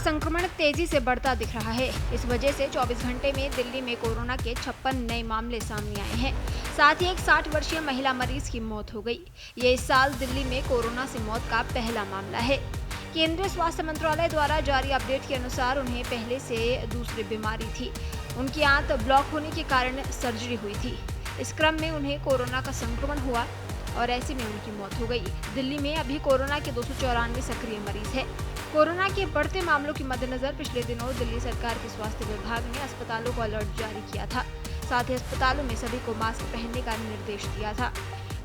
संक्रमण तेजी से बढ़ता दिख रहा है। इस वजह से 24 घंटे में दिल्ली में कोरोना के 56 नए मामले सामने आए हैं। साथ ही एक 60 वर्षीय महिला मरीज की मौत हो गई। ये इस साल दिल्ली में कोरोना से मौत का पहला मामला है। केंद्रीय स्वास्थ्य मंत्रालय द्वारा जारी अपडेट के अनुसार उन्हें पहले से दूसरी बीमारी थी। उनकी आंत ब्लॉक होने के कारण सर्जरी हुई थी। इस क्रम में उन्हें कोरोना का संक्रमण हुआ और ऐसे में उनकी मौत हो गई। दिल्ली में अभी कोरोना के 294 सक्रिय मरीज है। कोरोना के बढ़ते मामलों के मद्देनजर पिछले दिनों दिल्ली सरकार के स्वास्थ्य विभाग ने अस्पतालों को अलर्ट जारी किया था। साथ ही अस्पतालों में सभी को मास्क पहनने का निर्देश दिया था।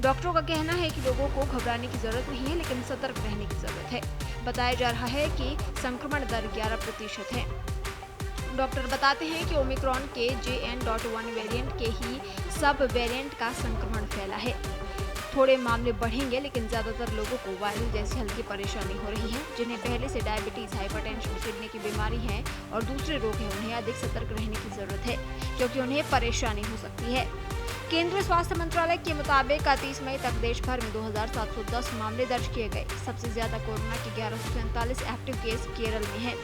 डॉक्टरों का कहना है कि लोगों को घबराने की जरूरत नहीं है, लेकिन सतर्क रहने की जरूरत है। बताया जा रहा है कि संक्रमण दर 11% है। डॉक्टर बताते हैं कि ओमिक्रॉन के JN.1 वेरिएंट के ही सब वेरिएंट का संक्रमण फैला है। थोड़े मामले बढ़ेंगे, लेकिन ज्यादातर लोगों को वायरल जैसी हल्की परेशानी हो रही है। जिन्हें पहले से डायबिटीज, हाइपरटेंशन, किडनी की बीमारी है और दूसरे रोग हैं, उन्हें अधिक सतर्क रहने की जरूरत है, क्योंकि उन्हें परेशानी हो सकती है। केंद्रीय स्वास्थ्य मंत्रालय के मुताबिक 30 मई तक देश भर में 2710 मामले दर्ज किए गए। सबसे ज्यादा कोरोना के 1147 एक्टिव केस केरल में है।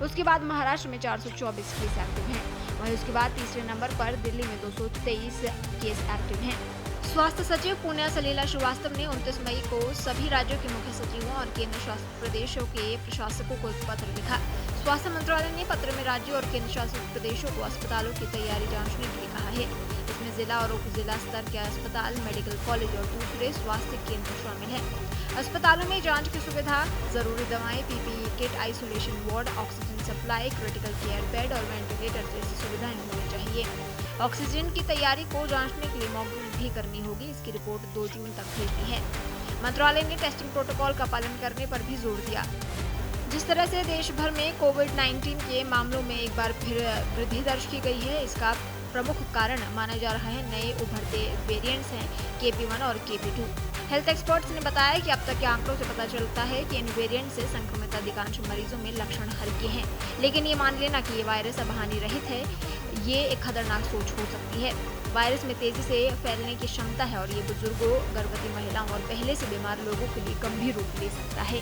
उसके बाद महाराष्ट्र में 424 केस एक्टिव हैं। वहीं उसके बाद तीसरे नंबर पर दिल्ली में 223 केस एक्टिव हैं। स्वास्थ्य सचिव पुण्य सलीला श्रीवास्तव ने 29 मई को सभी राज्यों के मुख्य सचिवों और केंद्र शासित प्रदेशों के प्रशासकों को एक पत्र लिखा। स्वास्थ्य मंत्रालय ने पत्र में राज्यों और केंद्र शासित प्रदेशों को अस्पतालों की तैयारी जांचने के लिए कहा है। इसमें जिला और उप जिला स्तर के अस्पताल, मेडिकल कॉलेज और दूसरे स्वास्थ्य केंद्र शामिल हैं। अस्पतालों में जांच की सुविधा, जरूरी दवाएं, PPE kit, isolation ward, oxygen supply, critical care bed और वेंटिलेटर जैसी सुविधाएं होनी चाहिए। ऑक्सीजन की तैयारी को जांचने के लिए मॉक ड्रिल भी करनी होगी। इसकी रिपोर्ट 2 जून तक भेजनी है। मंत्रालय ने टेस्टिंग प्रोटोकॉल का पालन करने पर भी जोर दिया। जिस तरह से देश भर में कोविड-19 के मामलों में एक बार फिर वृद्धि दर्ज की गई है, इसका प्रमुख कारण माना जा रहा है नए उभरते वेरिएंट्स हैं KP1 और KP2। हेल्थ एक्सपर्ट्स ने बताया कि अब तक के आंकड़ों से पता चलता है कि इन वेरिएंट से संक्रमित अधिकांश मरीजों में लक्षण हल्के हैं, लेकिन ये मान लेना कि ये वायरस अब हानि रहित है, ये एक खतरनाक सोच हो सकती है। वायरस में तेजी से फैलने की क्षमता है और ये बुजुर्गों, गर्भवती महिलाओं और पहले से बीमार लोगों के लिए गंभीर रूप ले सकता है।